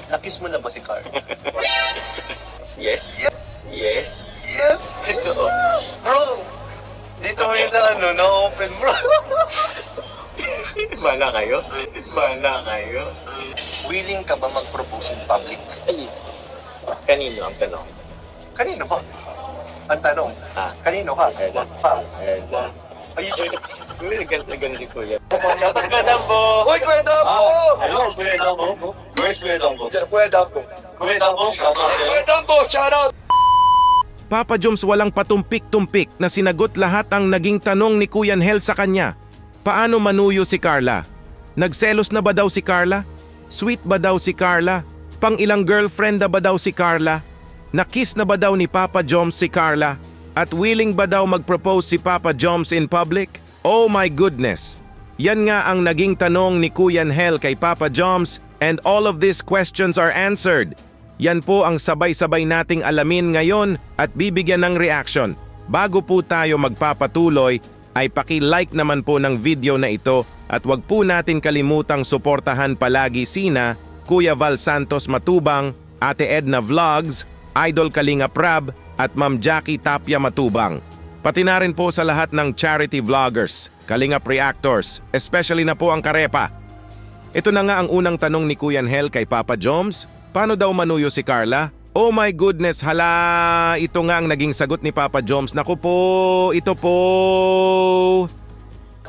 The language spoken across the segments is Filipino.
Nakiss mo na ba si Carla? Yes. Yes. Yes. Yes! Totoo. Bro! Dito mo yun na na-open, bro. Bala kayo? Bala kayo? Willing ka ba mag-propose in public? Ay, kanino ang tanong? Kanino ba? Ang tanong, kanino ka? Erda. Erda. Ay, Nagano si Kuya. Shoutout ka Dambo! Uy, Kuya Dambo! Hello, Kuya Dambo. Where's Kuya Dambo? Kuya Dambo. Kuya Dambo, shoutout. Kuya Dambo, shoutout! Papa Joms walang patumpik-tumpik na sinagot lahat ang naging tanong ni Kuya Hel sa kanya. Paano manuyo si Carla? Nagselos na ba daw si Carla? Sweet ba daw si Carla? Pang-ilang girlfriend na ba daw si Carla? Nakiss na ba daw ni Papa Joms si Carla? At willing ba daw mag-propose si Papa Joms in public? Oh my goodness! Yan nga ang naging tanong ni Kuya Hel kay Papa Joms, and all of these questions are answered. Yan po ang sabay-sabay nating alamin ngayon at bibigyan ng reaction. Bago po tayo magpapatuloy, ay paki-like naman po ng video na ito at wag po natin kalimutang suportahan palagi sina Kuya Val Santos Matubang, Ate Edna Vlogs, Idol Kalinga Prab at Ma'am Jackie Tapia Matubang. Pati na rin po sa lahat ng charity vloggers, Kalingap Reactors, especially na po ang Karepa. Ito na nga ang unang tanong ni Kuya Hel kay Papa Joms. Paano daw manuyo si Carla? Oh my goodness, hala! Ito nga ang naging sagot ni Papa Joms. Naku po, ito po.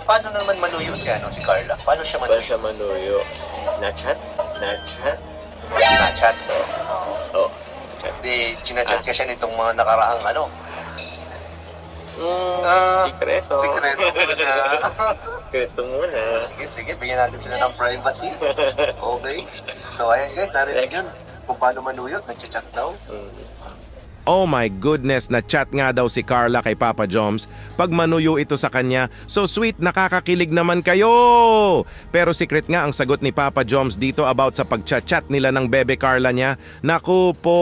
Paano naman manuyo si Carla? Paano siya Paano manuyo? siya manuyo? Na-chat? Na-chat? Na-chat. Oo. Chat. Di, chinachat ka siya nitong mga nakaraang Sikreto. Sikreto muna. Sikreto muna. Sige, bigyan natin sila ng privacy. Okay. So ayan guys, narinig yun. Kung paano manuyot, nag-chat daw. Oh my goodness, na-chat nga daw si Carla kay Papa Joms. Pag manuyo ito sa kanya, so sweet, nakakakilig naman kayo! Pero secret nga ang sagot ni Papa Joms dito about sa pag-chat nila ng bebe Carla niya. Naku po!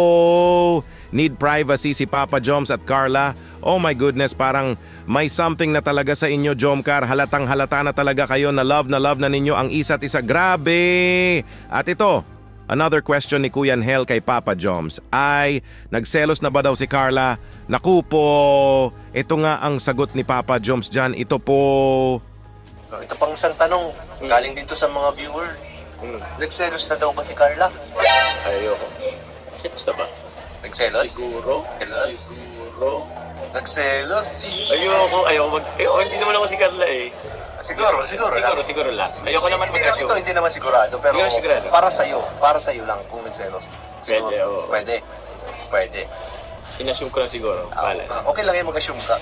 Need privacy si Papa Joms at Carla. Oh my goodness, parang may something na talaga sa inyo, Jomcar. Halatang halata na talaga kayo na love na ninyo ang isa't isa. Grabe! At ito, another question ni Kuya Hel kay Papa Joms ay, nagselos na ba daw si Carla? Naku po! Ito nga ang sagot ni Papa Joms dyan. Ito po. Ito pang isang tanong, galing dito sa mga viewer. Nagselos na daw ba si Carla? Ayoko. Selos na ba? Nagselos? Siguro. Siguro. Nagselos? Ayoko hindi naman ako si Carla eh. Siguro lang. Ayoko naman mag-assume. Ito hindi naman sigurado, pero Hindi naman sigurado. para sa'yo lang kung nagselos. Pwede, oo. Pwede. Inassume ko lang siguro. Bahala. Okay lang yung mag-assume ka.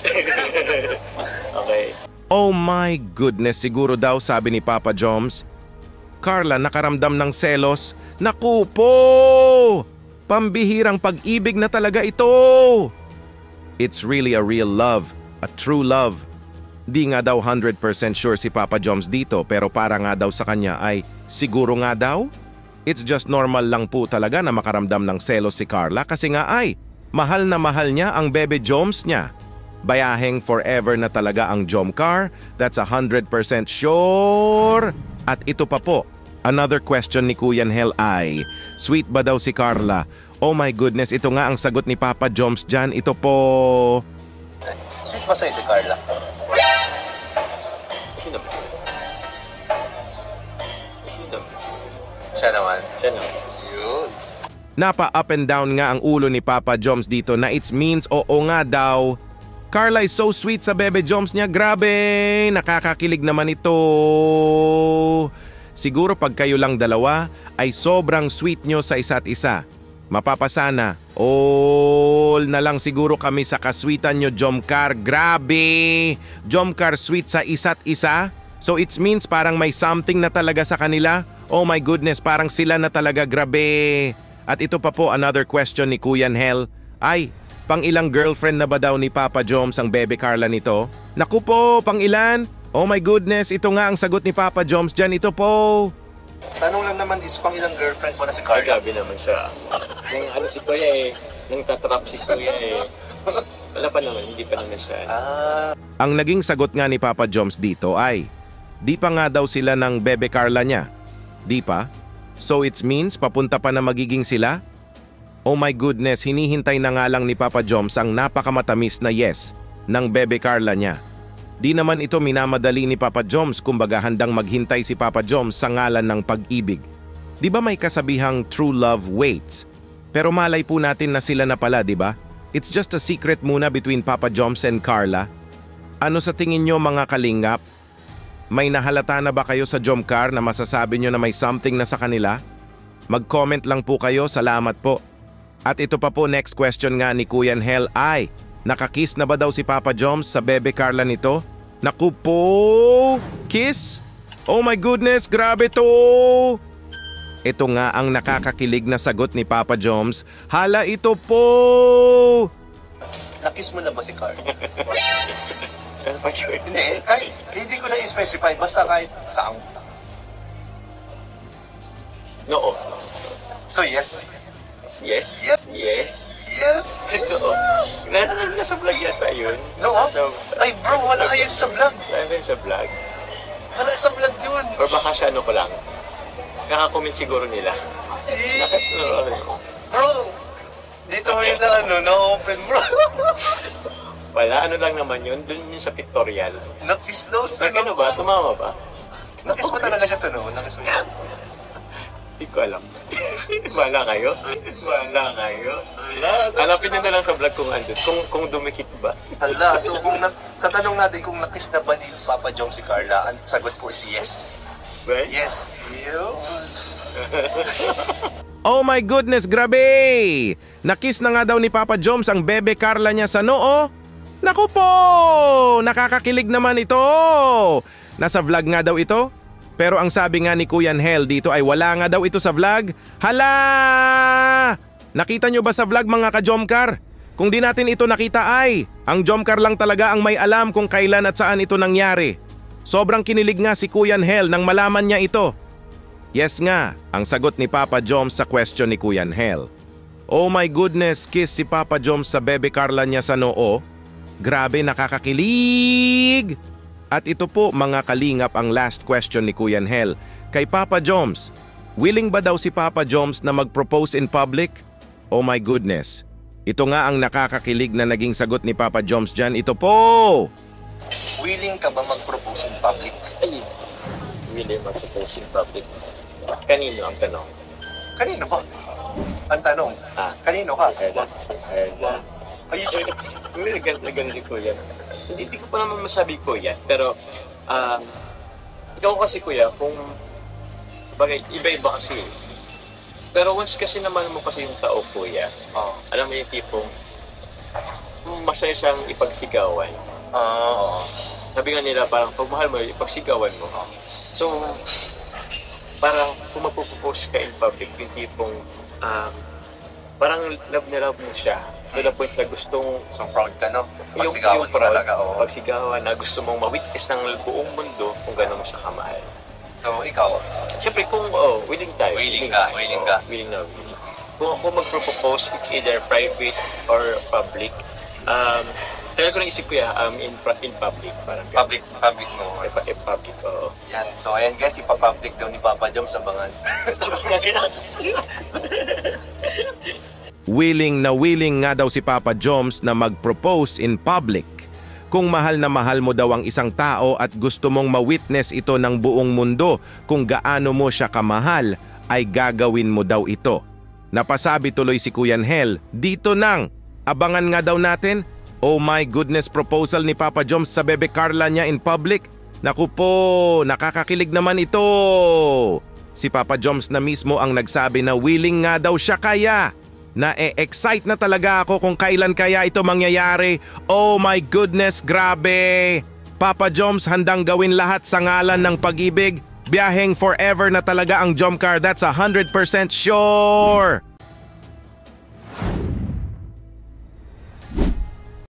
Okay. Oh my goodness, siguro daw sabi ni Papa Joms, Carla nakaramdam ng selos. Naku po! Pambihirang pag-ibig na talaga ito! It's really a real love, a true love. Di nga daw 100% sure si Papa Joms dito, pero para nga daw sa kanya ay siguro nga daw? It's just normal lang po talaga na makaramdam ng selos si Carla kasi nga ay mahal na mahal niya ang bebe Joms niya. Bayaheng forever na talaga ang Jomcar, that's 100% sure. At ito pa po, another question ni Kuya Hel ay, sweet ba daw si Carla? Oh my goodness, ito nga ang sagot ni Papa Joms dyan. Ito po. Sweet ba sa'yo si Carla? Siya naman. Yun. Napa-up and down nga ang ulo ni Papa Joms dito na it means oo nga daw. Carla is so sweet sa bebe Joms niya. Grabe! Nakakakilig naman ito. Siguro pag kayo lang dalawa ay sobrang sweet nyo sa isa't isa. Mapapasana. All na lang siguro kami sa kasweetan nyo, Jomcar. Grabe! Jomcar sweet sa isa't isa? So it means parang may something na talaga sa kanila? Oh my goodness, parang sila na talaga. Grabe! At ito pa po another question ni Kuya Hel. Ay, pang ilang girlfriend na ba daw ni Papa Joms ang bebe Carla nito? Naku po, pang ilan? Oh my goodness, ito nga ang sagot ni Papa Joms dyan. Ito po. Tanong lang naman is pang ilang girlfriend mo na si Ay, Carla? gabi naman siya. Nang si Kuya eh. Nang tatrap si Kuya eh. Wala pa naman, hindi pa naman siya. Ang naging sagot nga ni Papa Joms dito ay, di pa nga daw sila ng bebe Carla niya. Di pa? So it means papunta pa na magiging sila? Oh my goodness, hinihintay na nga lang ni Papa Joms ang napakamatamis na yes ng bebe Carla niya. Di naman ito minamadali ni Papa Joms, kumbaga handang maghintay si Papa Joms sa ngalan ng pag-ibig. Di ba may kasabihang true love waits? Pero malay po natin na sila na pala, di ba? It's just a secret muna between Papa Joms and Carla. Ano sa tingin nyo mga kalingap? May nahalata na ba kayo sa Jomcar na masasabi nyo na may something na sa kanila? Mag-comment lang po kayo, salamat po. At ito pa po, next question nga ni Kuya Hel ay, nakakiss na ba daw si Papa Joms sa bebe Carla nito? Naku po! Kiss? Oh my goodness, grabe to! Ito nga ang nakakakilig na sagot ni Papa Joms. Hala, ito po! Nakiss mo na ba si Carl? Saan pa yun? Hindi, kahit hindi ko na i-specify, basta kahit saan. Oo. So yes. Yes? Yes. Yes? Yes. Oo. Nasa vlog yata yun. No, ha? So, Ay bro, wala ka yun sa vlog. saan yun sa vlog? Wala sa vlog yun. Or baka sa ano ko lang. Kaka-comment siguro nila. Nakas Bro, dito mo yun na na-open bro. Wala, ano lang naman yun. Doon yun sa pictorial. Nakiss daw sa Ano ba? Tumama ba? Nakiss mo talaga siya sa noon. Nakiss mo siya. Hindi ko alam. Wala kayo? Wala kayo? Hanapin nyo na lang sa vlog kung andun. Kung dumikit ba? Hala, so sa tanong natin kung nakiss na ba ni Papa Joms si Carla, ang sagot po is yes. Right? Yes. You? Oh my goodness, grabe! Nakiss na nga daw ni Papa Joms ang bebe Carla niya sa noo. Naku po! Nakakakilig naman ito! Nasa vlog nga daw ito? Pero ang sabi nga ni Kuya Hel dito ay wala nga daw ito sa vlog. Hala! Nakita nyo ba sa vlog mga ka-Jomcar? Kung di natin ito nakita ay, ang Jomcar lang talaga ang may alam kung kailan at saan ito nangyari. Sobrang kinilig nga si Kuya Hel nang malaman niya ito. Yes nga, ang sagot ni Papa Joms sa question ni Kuya Hel. Oh my goodness, kiss si Papa Joms sa bebe Carla niya sa noo. Grabe, nakakakilig! At ito po mga kalingap ang last question ni Kuya Hel. Kay Papa Joms, willing ba daw si Papa Joms na mag-propose in public? Oh my goodness. Ito nga ang nakakakilig na naging sagot ni Papa Joms dyan. Ito po! Willing ka ba mag-propose in public? Ay, really mag-propose in public. Kanino ang tanong? Kanino ba? Ang tanong, kanino ka? Carla. Ay, Ganun ko yan. Hindi ko pa naman masabi ko yan. Pero, ikaw kasi kuya, kung bagay, iba-iba kasi. Pero once kasi naman mo kasi yung tao kuya, alam mo yung tipong masaya siyang ipagsigawan. Sabi nga nila parang pag mahal mo, ipagsigawan mo. So, parang kung magpo-propose ka in public, yung tipong parang love na love mo siya. To the point na gustong so proud ka, no? yung Pagsigawan mo proud, talaga, oo. pagsigawan na gusto mong ma-witness ng buong mundo kung gano'n mo siya kamahal. So, ikaw? Siyempre kung willing tayo. Willing ka. Willing na willing. Kung ako magpropose, it's either private or public. Tagal ko nang isip ko in public. Parang Public mo. public, oo. Yan. So, ayan guys, ipapublic daw ni Papa Joms sa mga... Willing nga daw si Papa Joms na mag-propose in public. Kung mahal na mahal mo daw ang isang tao at gusto mong ma-witness ito ng buong mundo kung gaano mo siya kamahal, ay gagawin mo daw ito. Napasabi tuloy si Kuya Hel, dito nang, abangan nga daw natin. Oh my goodness, proposal ni Papa Joms sa bebe Carla niya in public. Naku po, nakakakilig naman ito. Si Papa Joms na mismo ang nagsabi na willing nga daw siya kaya. Na-excite na talaga ako kung kailan kaya ito mangyayari. Oh my goodness, grabe! Papa Joms handang gawin lahat sa ngalan ng pag-ibig. Biyaheng forever na talaga ang Jomcar, that's 100% sure!